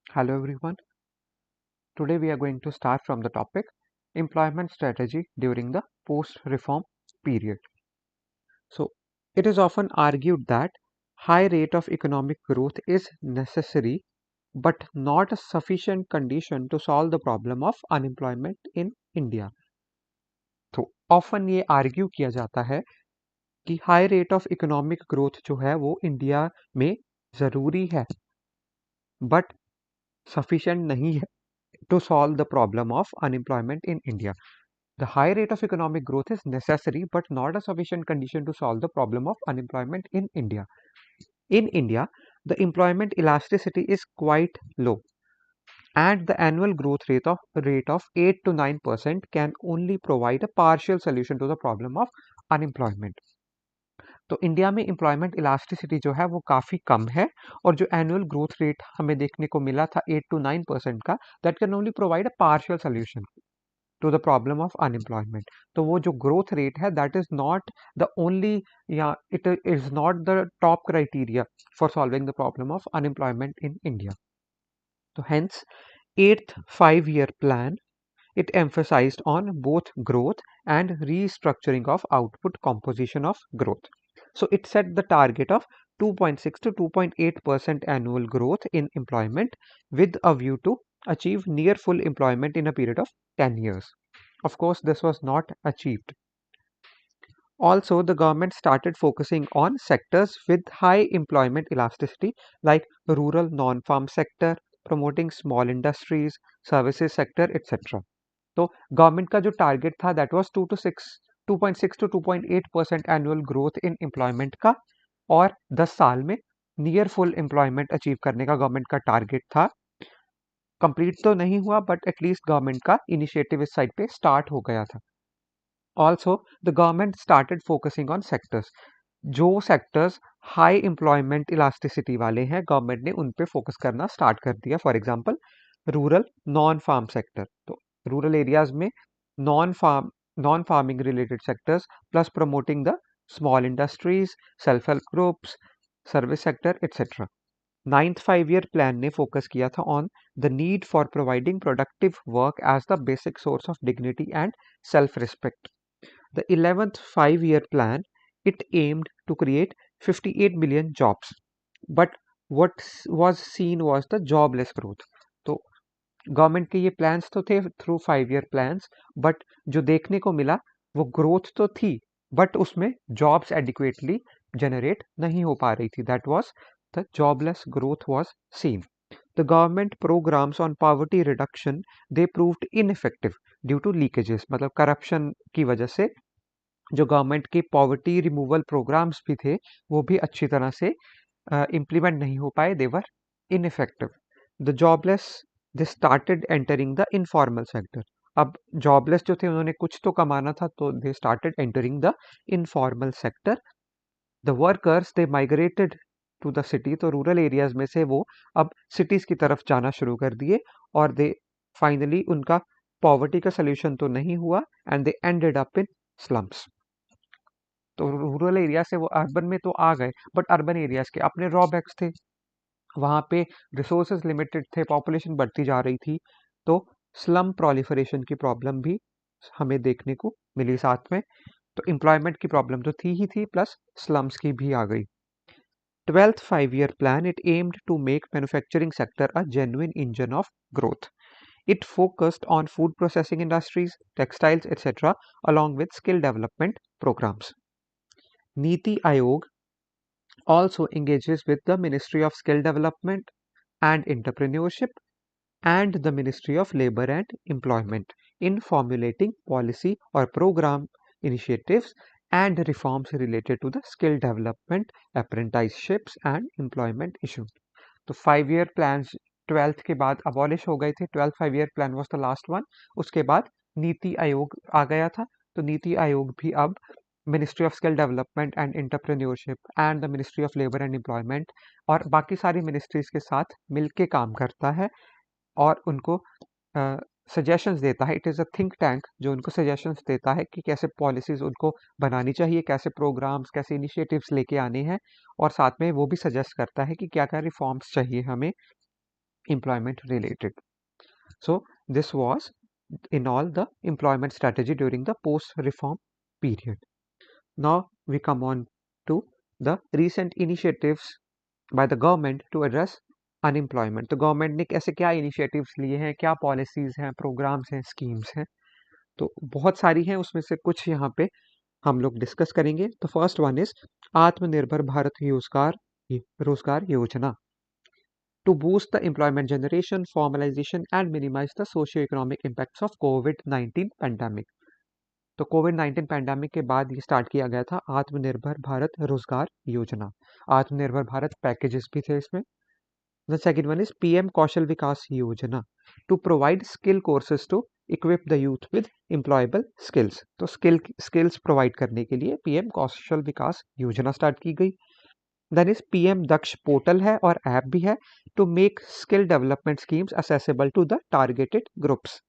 Hello everyone. Today we are going to start from the topic employment strategy during the post-reform period. So, it is often argued that high rate of economic growth is necessary but not a sufficient condition to solve the problem of unemployment in India. तो often ये argue किया जाता है कि high rate of economic growth जो है वो India में ज़रूरी है बट सफिशिएंट नहीं है to solve the problem of unemployment in India. The high rate of economic growth is necessary but not a sufficient condition to solve the problem of unemployment in India. In India, the employment elasticity is quite low and the annual growth rate of 8 to 9% can only provide a partial solution to the problem of unemployment. तो India में employment elasticity जो है वो काफ़ी कम है और जो annual growth rate हमें देखने को मिला था 8 to 9% का that can only provide a partial solution to the problem of unemployment तो वो जो ग्रोथ रेट है that is not the only या it is not the top criteria for solving the problem of unemployment in India तो hence eighth 5 year plan it emphasized on both growth and restructuring of output composition of growth. So it set the target of 2.6 to 2.8% annual growth in employment with a view to achieve near full employment in a period of 10 years. Of course, this was not achieved. Also, the government started focusing on sectors with high employment elasticity like rural non-farm sector, promoting small industries, services sector, etc. तो government का जो target था that was 2.6 to 2.8% annual growth in employment का और 10 साल में near full employment achieve करने का गवर्नमेंट का टारगेट था कंप्लीट तो नहीं हुआ बट एटलीस्ट गवर्नमेंट का इनिशिएटिव इस साइड पे स्टार्ट हो गया था also the government started focusing on sectors जो सेक्टर्स हाई एम्प्लॉयमेंट इलास्टिसिटी वाले हैं गवर्नमेंट ने उन पे फोकस करना स्टार्ट कर दिया for example rural non farm sector तो रूरल एरियाज में non farm non farming related sectors plus promoting the small industries self help groups service sector etcetera ninth 5 year plan ने focus किया था on the need for providing productive work as the basic source of dignity and self respect the 11th 5 year plan, it aimed to create 58 million jobs. But what was seen was the jobless growth. तो government के ये plans तो थे through 5 year plans but जो देखने को मिला वो ग्रोथ तो थी बट उसमें जॉब्स एडिक्वेटली जनरेट नहीं हो पा रही थी that was the jobless growth was seen the government programmes on poverty reduction they proved ineffective due to leakages मतलब करप्शन की वजह से जो गवर्नमेंट के पॉवर्टी रिमूवल प्रोग्राम्स भी थे वो भी अच्छी तरह से इम्प्लीमेंट नहीं हो पाए they were ineffective the jobless they started entering the informal sector अब जॉबलेस जो थे उन्होंने कुछ तो कमाना था तो they started entering the informal sector the workers they migrated to the city तो रूरल एरियाज में से वो अब सिटीज की तरफ जाना शुरू कर दिए और दे फाइनली उनका पॉवर्टी का सोल्यूशन तो नहीं हुआ and they ended up in slums तो रूरल एरिया से वो अर्बन में तो आ गए बट अर्बन एरियाज के अपने ड्रॉबैक्स थे वहाँ पे रिसोर्सेज लिमिटेड थे पॉपुलेशन बढ़ती जा रही थी तो स्लम प्रोलिफरेशन की प्रॉब्लम भी हमें देखने को मिली साथ में तो एम्प्लॉयमेंट की प्रॉब्लम तो थी ही थी प्लस स्लम्स की भी आ गई 12th 5 year plan it aimed to make manufacturing sector a genuine engine of growth it focused on food processing industries textiles etc along with skill development programs Niti Aayog also engages with the Ministry of Skill Development and Entrepreneurship and the Ministry of Labor and Employment in formulating policy or program initiatives and reforms related to the skill development, apprenticeships and employment issue. तो 5 year plans 12th के बाद abolish हो गए थे 12th 5 year plan was the last one उसके बाद नीति आयोग आ गया था तो नीति आयोग भी अब ministry of skill development and entrepreneurship and the ministry of labour and employment और बाकी सारी मिनिस्ट्रीज के साथ मिलके काम करता है और उनको सजेशंस देता है it is a think tank जो उनको सजेशंस देता है कि कैसे पॉलिसीज उनको बनानी चाहिए कैसे प्रोग्राम्स कैसे इनिशिएटिव्स लेके आने हैं और साथ में वो भी सजेस्ट करता है कि क्या क्या रिफॉर्म्स चाहिए हमें employment related. So this was in all the employment strategy during the post-reform period. Now we come on to the recent initiatives by the government to address unemployment. तो गवर्नमेंट ने कैसे क्या इनिशिएटिव्स लिए हैं, क्या policies हैं, programmes हैं, schemes हैं, तो बहुत सारी हैं, उसमें से कुछ यहाँ पे हम लोग डिस्कस करेंगे. तो फर्स्ट वन इज आत्मनिर्भर भारत रोजगार योजना to boost the employment generation, formalization and minimize the socio-economic impacts of COVID-19 pandemic. तो कोविड-19 पैंडेमिक के बाद ये स्टार्ट किया गया था आत्मनिर्भर भारत रोजगार योजना. आत्मनिर्भर भारत पैकेजेस भी थे इसमें. The second one is PM Kaushal Vikas Yojana to provide skill courses to equip the youth with employable skills. तो स्किल्स प्रोवाइड करने के लिए पीएम कौशल विकास योजना स्टार्ट की गई. Then is PM Daksh portal है और ऐप भी है to make skill development schemes accessible to the targeted groups.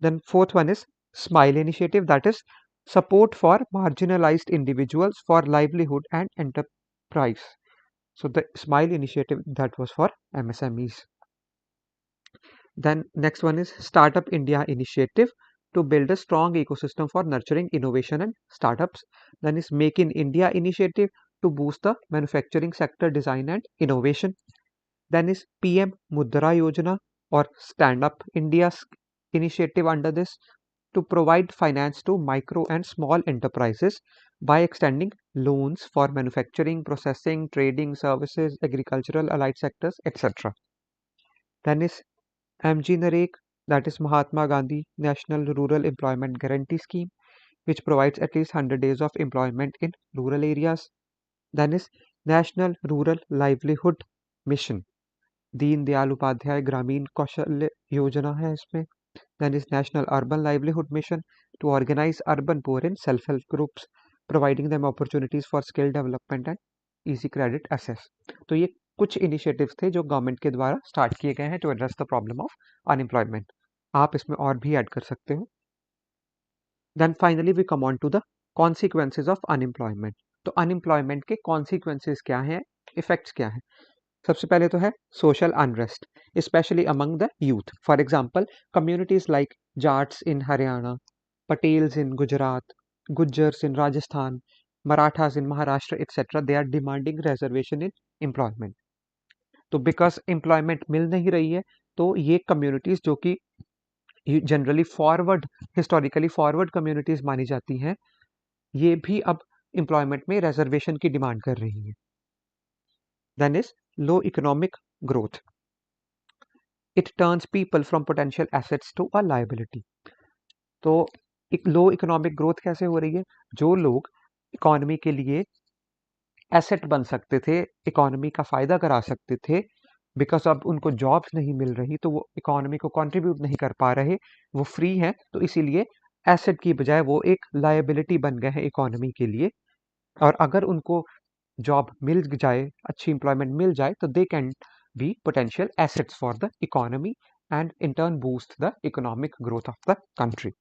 Then fourth one is smile initiative that is support for marginalised individuals for livelihood and enterprise. So the SMILE initiative that was for MSMEs. Then next one is Startup India initiative to build a strong ecosystem for nurturing innovation and startups. Then is Make in India initiative to boost the manufacturing sector design and innovation. Then is PM Mudra Yojana or Stand Up India initiative under this to provide finance to micro and small enterprises by extending loans for manufacturing, processing, trading, services, agricultural, allied sectors, etc. Then is MG Narek, that is Mahatma Gandhi National Rural Employment Guarantee Scheme, which provides at least 100 days of employment in rural areas. Then is National Rural Livelihood Mission, Deen Dayal Upadhyay ग्रामीण कौशल्य योजना है इसमें. Then is National Urban Livelihood Mission to organize urban poor in self-help groups, providing them opportunities for skill development and easy credit access. तो ये कुछ initiatives थे जो गवर्नमेंट के द्वारा स्टार्ट किए गए हैं to address the problem of unemployment. आप इसमें और भी ऐड कर सकते हो. Then finally we come on to the consequences of unemployment. तो अनएम्प्लॉयमेंट के कॉन्सिक्वेंसेज क्या हैं, इफेक्ट्स क्या हैं. सबसे पहले तो है social unrest specially among the youth. For example communities like Jats in Haryana, Patels in Gujarat, Gujjars in Rajasthan, Marathas in Maharashtra etcetera, they are demanding reservation in employment. तो बिकॉज एम्प्लॉयमेंट मिल नहीं रही है तो ये कम्युनिटीज जो कि generally forward historically forward communities मानी जाती हैं, ये भी अब एम्प्लॉयमेंट में रिजर्वेशन की डिमांड कर रही है. Then is low economic growth. It turns people from potential assets to a liability. तो एक लो इकोनॉमिक ग्रोथ कैसे हो रही है, जो लोग इकोनॉमी के लिए एसेट बन सकते थे, इकोनॉमी का फायदा करा सकते थे, बिकॉज अब उनको जॉब्स नहीं मिल रही तो वो इकोनॉमी को कंट्रीब्यूट नहीं कर पा रहे, वो फ्री हैं, तो इसीलिए एसेट की बजाय वो एक लायबिलिटी बन गए हैं इकोनॉमी के लिए. और अगर उनको जॉब मिल जाए, अच्छी एम्प्लॉयमेंट मिल जाए, तो they can be potential assets for the economy and in turn boost the economic growth of the country.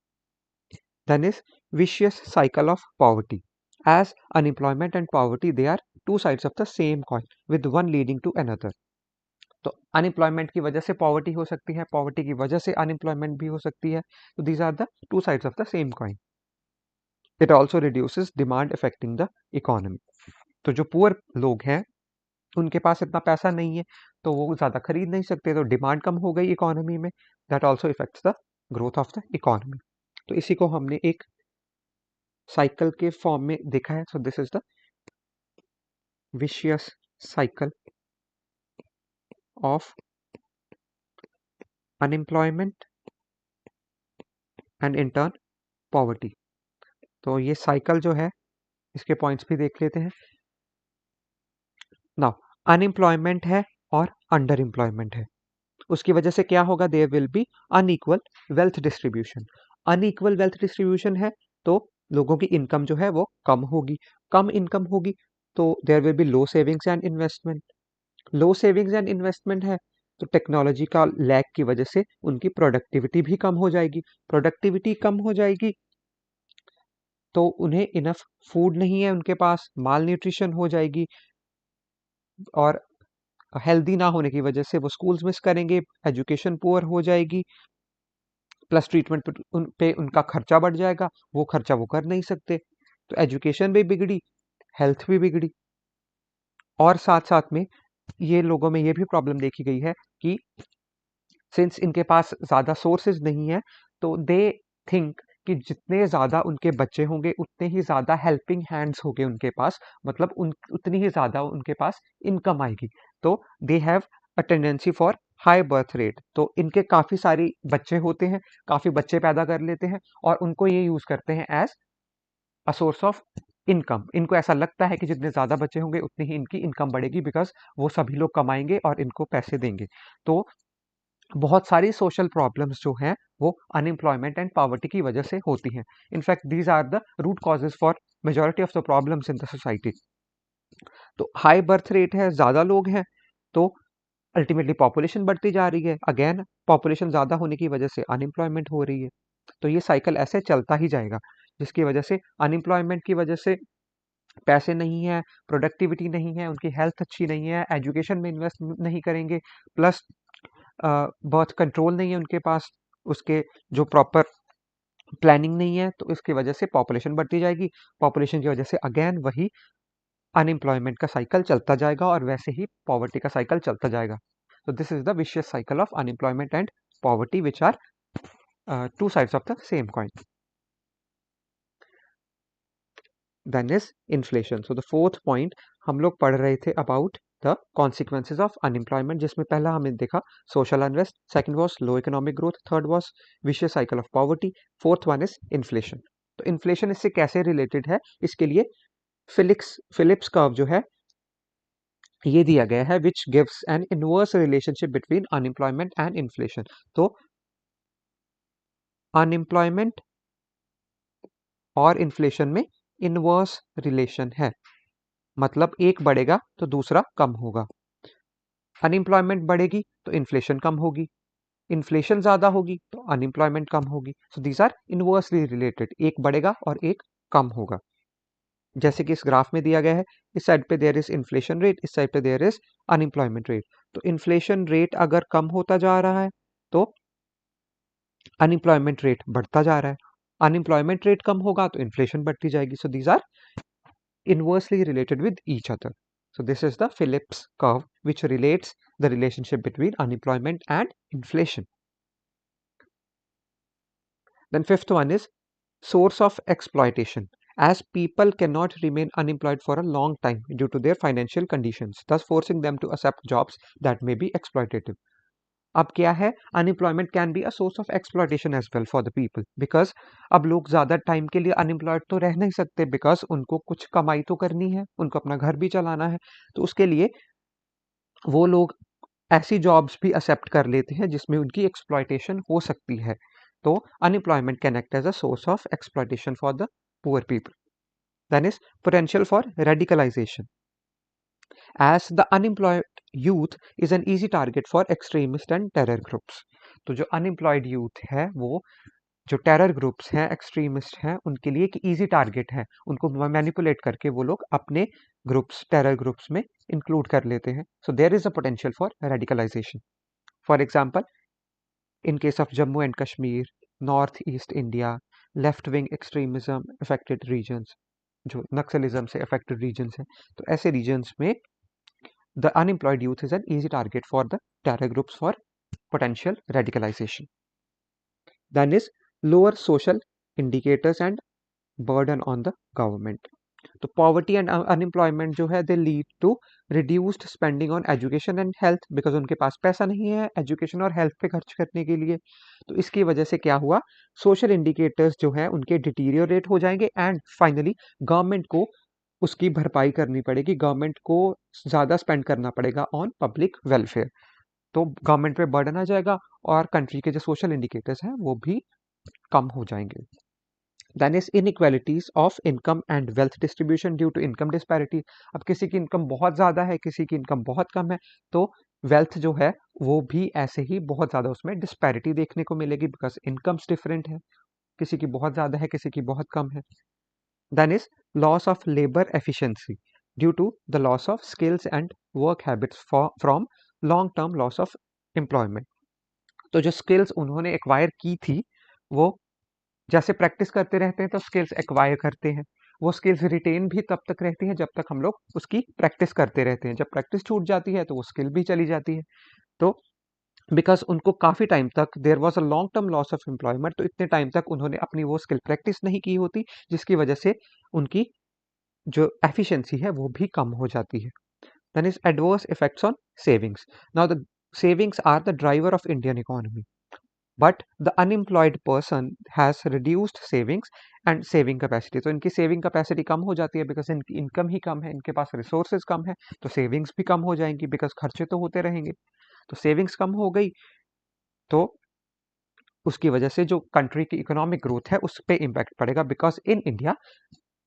Then is vicious cycle of poverty. As unemployment and poverty, they are two sides of the same coin with one leading to another. तो unemployment की वजह से poverty हो सकती है, poverty की वजह से अनएम्प्लॉयमेंट भी हो सकती है. तो these are the two sides of the same coin. It also reduces demand affecting the economy. तो जो पुअर लोग हैं उनके पास इतना पैसा नहीं है तो वो ज़्यादा खरीद नहीं सकते, तो डिमांड कम हो गई इकोनॉमी में. That also effects the growth of the economy. तो इसी को हमने एक साइकिल के फॉर्म में देखा है. So this is the vicious cycle of unemployment and in turn poverty. तो ये साइकिल जो है इसके पॉइंट्स भी देख लेते हैं. नाउ अनएम्प्लॉयमेंट है और अंडर एम्प्लॉयमेंट है, उसकी वजह से क्या होगा, there will be unequal wealth distribution. Unequal wealth distribution है तो लोगों की इनकम जो है वो कम होगी. कम इनकम होगी तो there will be low savings and investment. Low savings and investment है तो टेक्नोलॉजी का लैग की वजह से उनकी प्रोडक्टिविटी भी कम हो जाएगी. प्रोडक्टिविटी कम हो जाएगी तो उन्हें इनफ फूड नहीं है उनके पास, माल न्यूट्रिशन हो जाएगी. और हेल्दी ना होने की वजह से वो स्कूल्स मिस करेंगे, एजुकेशन पुअर हो जाएगी, प्लस ट्रीटमेंट पे उनका खर्चा बढ़ जाएगा, वो खर्चा वो कर नहीं सकते, तो एजुकेशन भी बिगड़ी, हेल्थ भी बिगड़ी। और साथ साथ में ये लोगों में ये भी प्रॉब्लम देखी गई है कि सिंस इनके पास ज़्यादा सोर्सेज नहीं है, तो दे थिंक कि जितने ज़्यादा उनके बच्चे होंगे उतने ही ज़्यादा हेल्पिंग हैंड्स होंगे उनके पास, मतलब उतनी ही ज़्यादा उनके पास इनकम आएगी। तो they have a tendency for high birth rate, तो इनके काफ़ी सारी बच्चे होते हैं, काफ़ी बच्चे पैदा कर लेते हैं और उनको ये यूज़ करते हैं as a source of income. इनको ऐसा लगता है कि जितने ज़्यादा बच्चे होंगे उतनी ही इनकी इनकम बढ़ेगी, बिकॉज वो सभी लोग कमाएंगे और इनको पैसे देंगे। तो बहुत सारी सोशल प्रॉब्लम्स जो हैं वो अनएम्प्लॉयमेंट एंड पॉवर्टी की वजह से होती हैं। In fact these are the root causes for majority of the problems in the society. तो हाई बर्थ रेट है, ज़्यादा लोग हैं, तो अल्टीमेटली पॉपुलेशन बढ़ती जा रही है, अगेन पॉपुलेशन ज़्यादा होने की वजह से अनएम्प्लॉयमेंट हो रही है। तो ये साइकिल ऐसे चलता ही जाएगा, जिसकी वजह से अनएम्प्लॉयमेंट की वजह से पैसे नहीं है, प्रोडक्टिविटी नहीं है, उनकी हेल्थ अच्छी नहीं है, एजुकेशन में इन्वेस्ट नहीं करेंगे, प्लस बर्थ कंट्रोल नहीं है उनके पास, उसके जो प्रॉपर प्लानिंग नहीं है, तो इसकी वजह से पॉपुलेशन बढ़ती जाएगी। पॉपुलेशन की वजह से अगेन वही अनएम्प्लॉयमेंट का साइकिल चलता जाएगा और वैसे ही पॉवर्टी का साइकिल चलता जाएगा। तो this is the vicious cycle of unemployment and poverty which are two sides of the same coin. Then is inflation. So the fourth point हम लोग पढ़ रहे थे about the consequences of unemployment, जिसमें पहला हमने देखा social unrest, second was low economic growth, third was vicious cycle of poverty, fourth one is inflation. तो इन्फ्लेशन इससे कैसे रिलेटेड है, इसके लिए फिलिप्स कर्व जो है ये दिया गया है, which gives an inverse relationship between unemployment and inflation. तो अनएम्प्लॉयमेंट और इन्फ्लेशन में इनवर्स रिलेशन है, मतलब एक बढ़ेगा तो दूसरा कम होगा। अनएम्प्लॉयमेंट बढ़ेगी तो इन्फ्लेशन कम होगी, इन्फ्लेशन ज्यादा होगी तो अनएम्प्लॉयमेंट कम होगी। So these are inversely related, एक बढ़ेगा और एक कम होगा। जैसे कि इस ग्राफ में दिया गया है, इस साइड पे देयर इज इन्फ्लेशन रेट, इस साइड पे देयर इज अनएम्प्लॉयमेंट रेट। तो इन्फ्लेशन रेट अगर कम होता जा रहा है तो अनएम्प्लॉयमेंट रेट बढ़ता जा रहा है, अनएम्प्लॉयमेंट रेट कम होगा तो इन्फ्लेशन बढ़ती जाएगी। So these are inversely related with each other. So this is the Phillips curve which relates the relationship between unemployment and inflation. Then fifth one is source of exploitation. As people cannot remain unemployed for a long time due to their financial conditions, thus forcing them to accept jobs that may be exploitative. अब क्या है, unemployment can be a source of exploitation as well for the people, because अब लोग ज़्यादा time के लिए unemployed तो रह नहीं सकते, बिकॉज उनको कुछ कमाई तो करनी है, उनको अपना घर भी चलाना है। तो उसके लिए वो लोग ऐसी जॉब्स भी एक्सेप्ट कर लेते हैं जिसमें उनकी एक्सप्लॉयटेशन हो सकती है। तो unemployment can act as a source of exploitation for the poor people. Then is potential for radicalisation, as the unemployed youth is an easy target for extremist and terror groups। तो जो unemployed youth है वो जो terror groups हैं, extremist हैं, उनके लिए एक इजी टारगेट है, उनको मैनिपुलेट करके वो लोग अपने ग्रुप्स, टेरर ग्रुप्स में इंक्लूड कर लेते हैं। So there is a potential for radicalisation. For example, in case of Jammu and Kashmir, north east India, left wing extremism affected regions, जो नक्सलिज्म से अफेक्टेड रीजन्स हैं, तो ऐसे रीजन्स में the unemployed youth is an easy target for the terror groups for potential radicalization. Then is lower social indicators and burden on the government. तो poverty and unemployment जो है they lead to reduced spending on education and health, because उनके पास पैसा नहीं है education और health पे खर्च करने के लिए। तो इसकी वजह से क्या हुआ, सोशल इंडिकेटर्स जो है उनके डिटीरियोरेट हो जाएंगे एंड फाइनली गवर्नमेंट को उसकी भरपाई करनी पड़ेगी, गवर्नमेंट को ज़्यादा स्पेंड करना पड़ेगा ऑन पब्लिक वेलफेयर। तो गवर्नमेंट पे बर्डन आ जाएगा और कंट्री के जो सोशल इंडिकेटर्स हैं वो भी कम हो जाएंगे। Then is inequalities of income and wealth distribution due to income disparity. अब किसी की इनकम बहुत ज़्यादा है, किसी की इनकम बहुत कम है, तो वेल्थ जो है वो भी ऐसे ही बहुत ज़्यादा उसमें डिस्पैरिटी देखने को मिलेगी, बिकॉज इनकम्स डिफरेंट है, किसी की बहुत ज़्यादा है, किसी की बहुत कम है। Then is loss of labour efficiency due to the loss of skills and work habits from long term loss of employment. तो जो स्किल्स उन्होंने एक्वायर की थी वो जैसे प्रैक्टिस करते रहते हैं तो स्किल्स एक्वायर करते हैं, वो स्किल्स रिटेन भी तब तक रहती हैं जब तक हम लोग उसकी प्रैक्टिस करते रहते हैं। जब प्रैक्टिस छूट जाती है तो वो स्किल भी चली जाती है। तो बिकॉज उनको काफ़ी टाइम तक there was a long term loss of employment, तो इतने टाइम तक उन्होंने अपनी वो स्किल प्रैक्टिस नहीं की होती, जिसकी वजह से उनकी जो एफिशिएंसी है वो भी कम हो जाती है। Then is adverse effects on savings. Now the savings are the driver of Indian economy, but the unemployed person has reduced savings and saving capacity. तो इनकी सेविंग कैपेसिटी कम हो जाती है बिकॉज इनकी इनकम ही कम है, इनके पास रिसोर्सेज कम है, तो सेविंग्स भी कम हो जाएंगी बिकॉज खर्चे तो होते रहेंगे। तो सेविंग्स कम हो गई तो उसकी वजह से जो कंट्री की इकोनॉमिक ग्रोथ है उस पे इम्पैक्ट पड़ेगा, बिकॉज इन इंडिया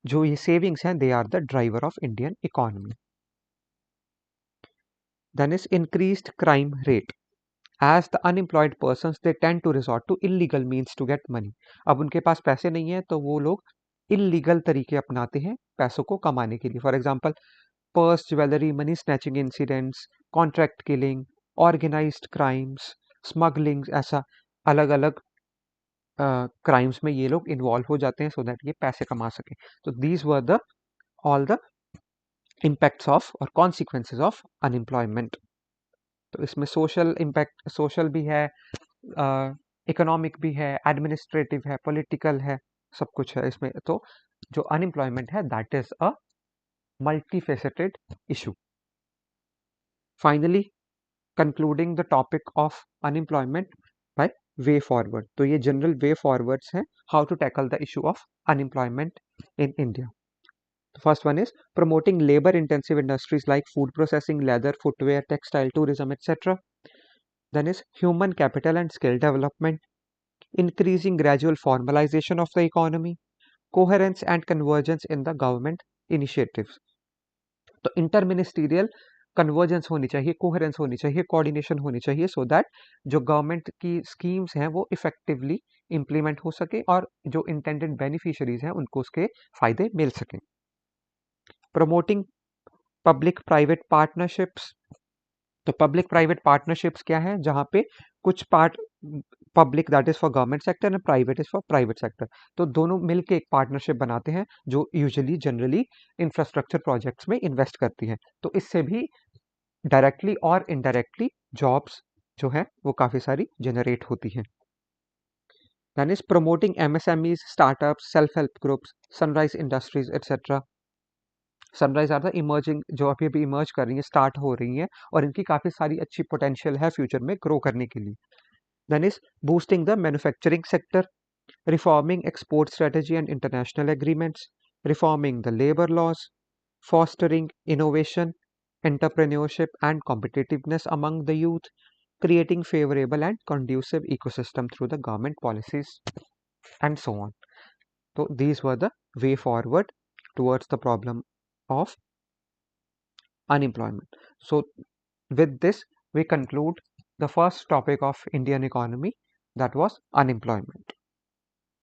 जो ये सेविंग्स हैं they are the driver of Indian economy. Then is increased crime rate. As the unemployed persons they tend to resort to illegal means to get money. अब उनके पास पैसे नहीं है तो वो लोग इलीगल तरीके अपनाते हैं पैसों को कमाने के लिए। For example purse jewellery money snatching incidents, contract killing, organised crimes, smuggling, ऐसा अलग अलग क्राइम्स में ये लोग इन्वॉल्व हो जाते हैं सो दैट ये पैसे कमा सके। तो these were the all the impacts of और कॉन्सिक्वेंसेज ऑफ अनएम्प्लॉयमेंट। तो इसमें सोशल इम्पैक्ट, सोशल भी है, इकोनॉमिक भी है, एडमिनिस्ट्रेटिव है, पॉलिटिकल है, सब कुछ है इसमें। तो जो अनएम्प्लॉयमेंट है that is a multifaceted issue. Finally concluding the topic of unemployment by way forward. तो ये जनरल वे फॉरवर्ड्स हैं how to tackle the issue of unemployment in India. The first one is promoting labor intensive industries like food processing, leather, footwear, textile, tourism, etc. Then is human capital and skill development, increasing gradual formalization of the economy, coherence and convergence in the government initiatives. तो इंटरमिनिस्टीरियल convergence होनी चाहिए, coherence होनी चाहिए, coordination होनी चाहिए so that जो government की schemes हैं वो इफेक्टिवली इम्प्लीमेंट हो सके और जो इंटेंडेड बेनिफिशरीज हैं उनको उसके फायदे मिल सकें। Promoting public private partnerships. तो पब्लिक प्राइवेट पार्टनरशिप्स क्या है, जहाँ पे कुछ part public that is for government sector and private is for private sector, तो दोनों मिलके एक पार्टनरशिप बनाते हैं जो यूजुअली जनरली इंफ्रास्ट्रक्चर प्रोजेक्ट्स में इन्वेस्ट करती हैं। तो इससे भी डायरेक्टली और इनडायरेक्टली जॉब्स जो है वो काफ़ी सारी जनरेट होती हैं। Then is promoting MSMEs, startups, self help groups, sunrise industries etcetera. Sunrise are the emerging, जो अभी अभी इमर्ज कर रही हैं, स्टार्ट हो रही हैं और इनकी काफ़ी सारी अच्छी पोटेंशियल है फ्यूचर में ग्रो करने के लिए। Then is boosting the manufacturing sector, reforming export strategy and international agreements, reforming the labour laws, fostering innovation, entrepreneurship, and competitiveness among the youth, creating favorable and conducive ecosystem through the government policies, and so on. So these were the way forward towards the problem of unemployment. So with this, we conclude the first topic of Indian economy, that was unemployment.